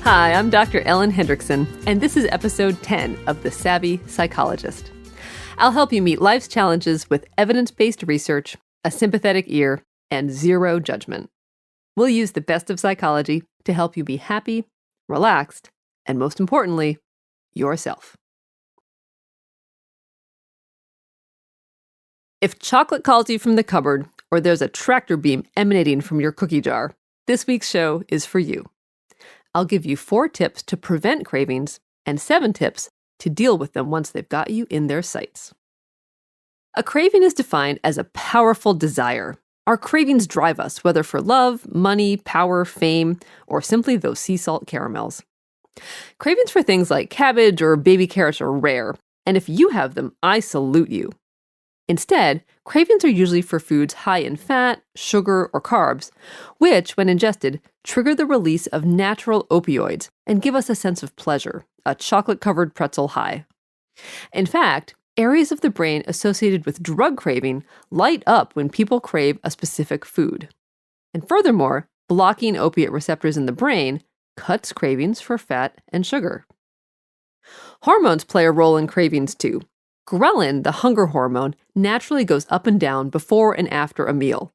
Hi, I'm Dr. Ellen Hendrickson, and this is episode 10 of The Savvy Psychologist. I'll help you meet life's challenges with evidence-based research, a sympathetic ear, and zero judgment. We'll use the best of psychology to help you be happy, relaxed, and most importantly, yourself. If chocolate calls you from the cupboard, or there's a tractor beam emanating from your cookie jar, this week's show is for you. I'll give you 4 tips to prevent cravings and 7 tips to deal with them once they've got you in their sights. A craving is defined as a powerful desire. Our cravings drive us, whether for love, money, power, fame, or simply those sea salt caramels. Cravings for things like cabbage or baby carrots are rare, and if you have them, I salute you. Instead, cravings are usually for foods high in fat, sugar, or carbs, which, when ingested, trigger the release of natural opioids and give us a sense of pleasure, a chocolate-covered pretzel high. In fact, areas of the brain associated with drug craving light up when people crave a specific food. And furthermore, blocking opiate receptors in the brain cuts cravings for fat and sugar. Hormones play a role in cravings too. Ghrelin, the hunger hormone, naturally goes up and down before and after a meal.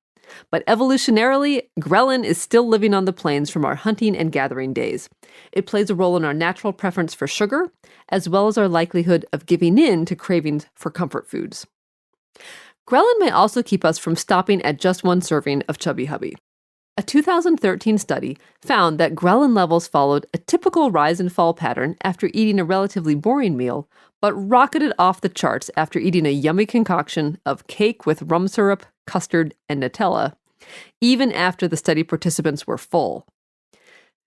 But evolutionarily, ghrelin is still living on the plains from our hunting and gathering days. It plays a role in our natural preference for sugar, as well as our likelihood of giving in to cravings for comfort foods. Ghrelin may also keep us from stopping at just one serving of Chubby Hubby. A 2013 study found that ghrelin levels followed a typical rise and fall pattern after eating a relatively boring meal, but rocketed off the charts after eating a yummy concoction of cake with rum syrup, custard, and Nutella, even after the study participants were full.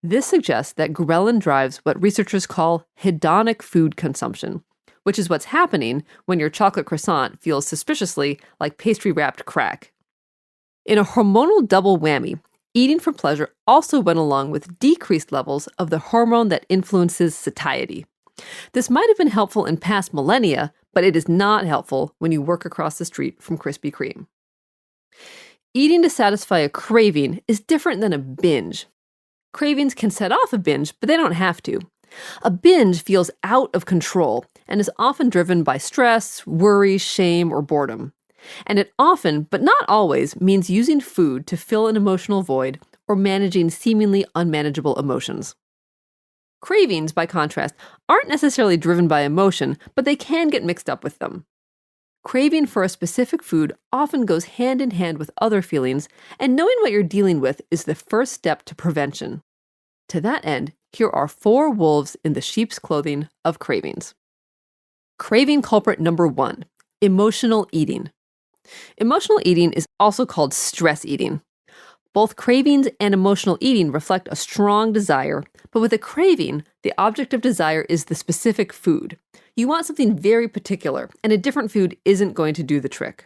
This suggests that ghrelin drives what researchers call hedonic food consumption, which is what's happening when your chocolate croissant feels suspiciously like pastry-wrapped crack. In a hormonal double whammy, eating for pleasure also went along with decreased levels of the hormone that influences satiety. This might have been helpful in past millennia, but it is not helpful when you work across the street from Krispy Kreme. Eating to satisfy a craving is different than a binge. Cravings can set off a binge, but they don't have to. A binge feels out of control and is often driven by stress, worry, shame, or boredom. And it often, but not always, means using food to fill an emotional void or managing seemingly unmanageable emotions. Cravings, by contrast, aren't necessarily driven by emotion, but they can get mixed up with them. Craving for a specific food often goes hand in hand with other feelings, and knowing what you're dealing with is the first step to prevention. To that end, here are 4 wolves in the sheep's clothing of cravings. Craving culprit number 1, emotional eating. Emotional eating is also called stress eating. Both cravings and emotional eating reflect a strong desire, but with a craving, the object of desire is the specific food. You want something very particular, and a different food isn't going to do the trick.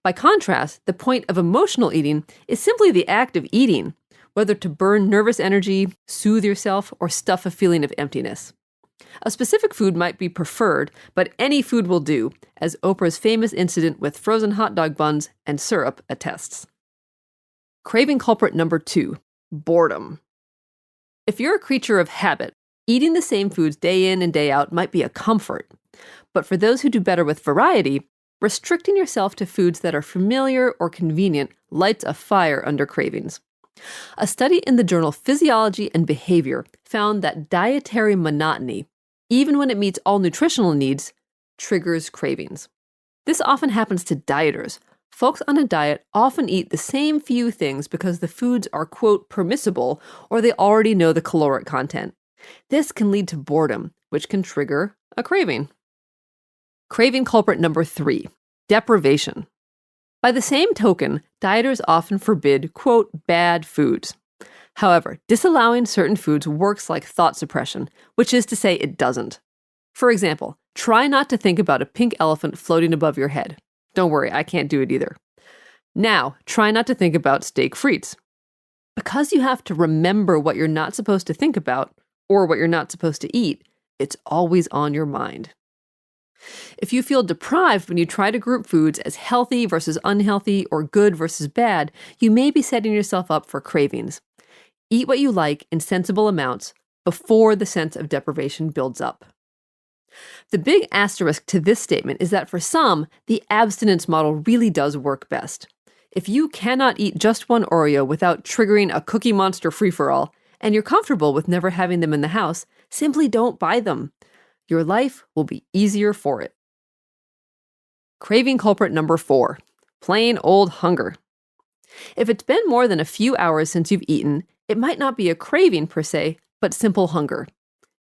By contrast, the point of emotional eating is simply the act of eating, whether to burn nervous energy, soothe yourself, or stuff a feeling of emptiness. A specific food might be preferred, but any food will do, as Oprah's famous incident with frozen hot dog buns and syrup attests. Craving culprit number 2, boredom. If you're a creature of habit, eating the same foods day in and day out might be a comfort. But for those who do better with variety, restricting yourself to foods that are familiar or convenient lights a fire under cravings. A study in the journal Physiology and Behavior found that dietary monotony, even when it meets all nutritional needs, triggers cravings. This often happens to dieters. Folks on a diet often eat the same few things because the foods are, quote, permissible, or they already know the caloric content. This can lead to boredom, which can trigger a craving. Craving culprit number 3, deprivation. By the same token, dieters often forbid, quote, bad foods. However, disallowing certain foods works like thought suppression, which is to say it doesn't. For example, try not to think about a pink elephant floating above your head. Don't worry, I can't do it either. Now, try not to think about steak frites. Because you have to remember what you're not supposed to think about, or what you're not supposed to eat, it's always on your mind. If you feel deprived when you try to group foods as healthy versus unhealthy or good versus bad, you may be setting yourself up for cravings. Eat what you like in sensible amounts, before the sense of deprivation builds up. The big asterisk to this statement is that for some, the abstinence model really does work best. If you cannot eat just one Oreo without triggering a Cookie Monster free-for-all, and you're comfortable with never having them in the house, simply don't buy them. Your life will be easier for it. Craving culprit number 4, plain old hunger. If it's been more than a few hours since you've eaten, it might not be a craving per se, but simple hunger.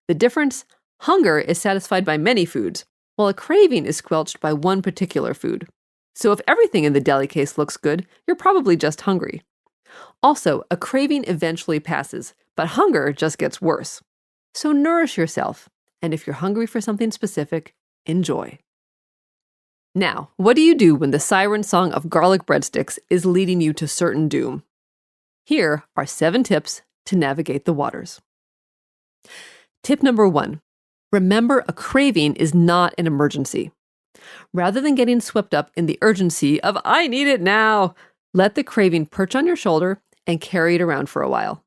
The difference? Hunger is satisfied by many foods, while a craving is squelched by one particular food. So if everything in the deli case looks good, you're probably just hungry. Also, a craving eventually passes, but hunger just gets worse. So nourish yourself, and if you're hungry for something specific, enjoy. Now, what do you do when the siren song of garlic breadsticks is leading you to certain doom? Here are 7 tips to navigate the waters. Tip number 1. Remember, a craving is not an emergency. Rather than getting swept up in the urgency of, I need it now, let the craving perch on your shoulder and carry it around for a while.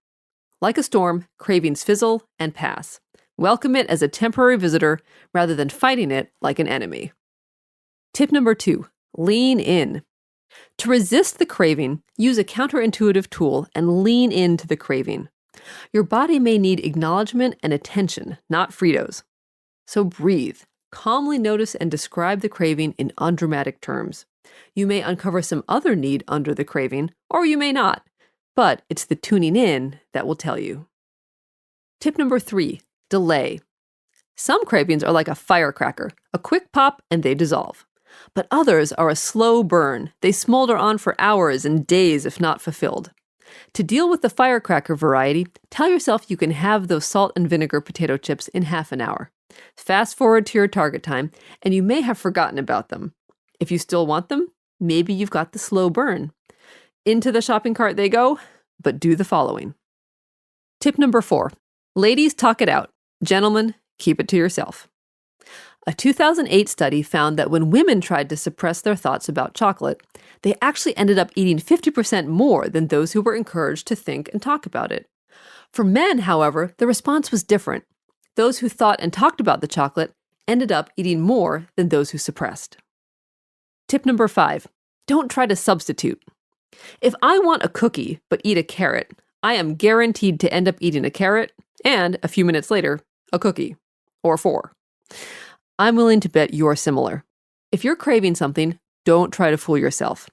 Like a storm, cravings fizzle and pass. Welcome it as a temporary visitor rather than fighting it like an enemy. Tip number 2, lean in. To resist the craving, use a counterintuitive tool and lean into the craving. Your body may need acknowledgement and attention, not Fritos. So breathe. Calmly notice and describe the craving in undramatic terms. You may uncover some other need under the craving, or you may not, but it's the tuning in that will tell you. Tip number 3, delay. Some cravings are like a firecracker, a quick pop and they dissolve. But others are a slow burn. They smolder on for hours and days if not fulfilled. To deal with the firecracker variety, tell yourself you can have those salt and vinegar potato chips in half an hour. Fast forward to your target time, and you may have forgotten about them. If you still want them, maybe you've got the slow burn. Into the shopping cart they go, but do the following. Tip number 4, ladies, talk it out. Gentlemen, keep it to yourself. A 2008 study found that when women tried to suppress their thoughts about chocolate, they actually ended up eating 50% more than those who were encouraged to think and talk about it. For men, however, the response was different. Those who thought and talked about the chocolate ended up eating more than those who suppressed. Tip number 5, don't try to substitute. If I want a cookie but eat a carrot, I am guaranteed to end up eating a carrot and, a few minutes later, a cookie. Or 4. I'm willing to bet you're similar. If you're craving something, don't try to fool yourself.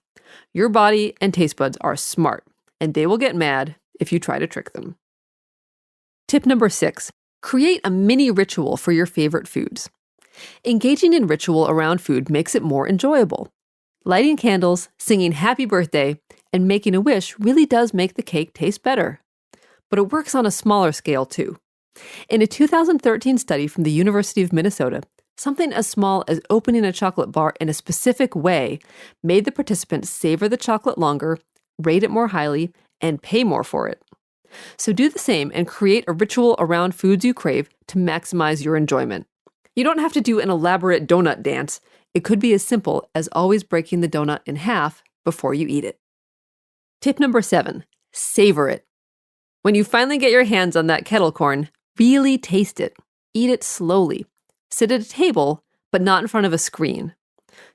Your body and taste buds are smart, and they will get mad if you try to trick them. Tip number 6, create a mini ritual for your favorite foods. Engaging in ritual around food makes it more enjoyable. Lighting candles, singing happy birthday, and making a wish really does make the cake taste better. But it works on a smaller scale too. In a 2013 study from the University of Minnesota, something as small as opening a chocolate bar in a specific way made the participants savor the chocolate longer, rate it more highly, and pay more for it. So do the same and create a ritual around foods you crave to maximize your enjoyment. You don't have to do an elaborate donut dance. It could be as simple as always breaking the donut in half before you eat it. Tip number 7, savor it. When you finally get your hands on that kettle corn, really taste it. Eat it slowly. Sit at a table, but not in front of a screen.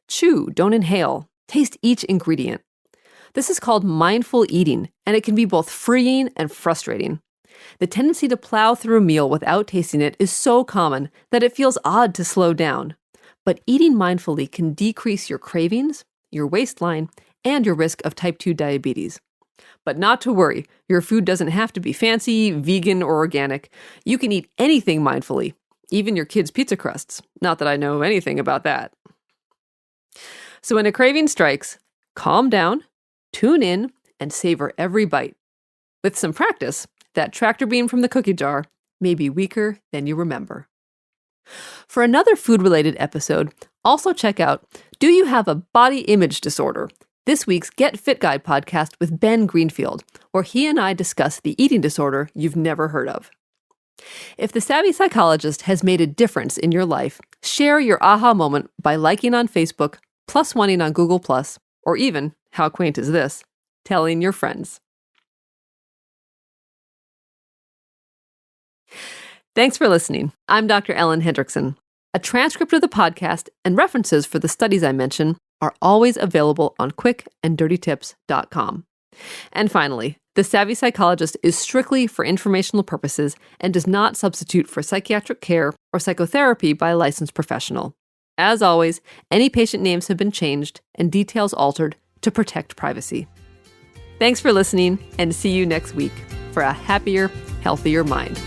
Chew, don't inhale. Taste each ingredient. This is called mindful eating, and it can be both freeing and frustrating. The tendency to plow through a meal without tasting it is so common that it feels odd to slow down. But eating mindfully can decrease your cravings, your waistline, and your risk of type 2 diabetes. But not to worry, your food doesn't have to be fancy, vegan, or organic. You can eat anything mindfully, even your kids' pizza crusts. Not that I know anything about that. So when a craving strikes, calm down, tune in, and savor every bite. With some practice, that tractor beam from the cookie jar may be weaker than you remember. For another food-related episode, also check out Do You Have a Body Image Disorder? This week's Get Fit Guide podcast with Ben Greenfield, where he and I discuss the eating disorder you've never heard of. If The Savvy Psychologist has made a difference in your life, share your aha moment by liking on Facebook, +1ing on Google+, or even, how quaint is this, telling your friends. Thanks for listening. I'm Dr. Ellen Hendrickson. A transcript of the podcast and references for the studies I mention are always available on quickanddirtytips.com. And finally, The Savvy Psychologist is strictly for informational purposes and does not substitute for psychiatric care or psychotherapy by a licensed professional. As always, any patient names have been changed and details altered to protect privacy. Thanks for listening, and see you next week for a happier, healthier mind.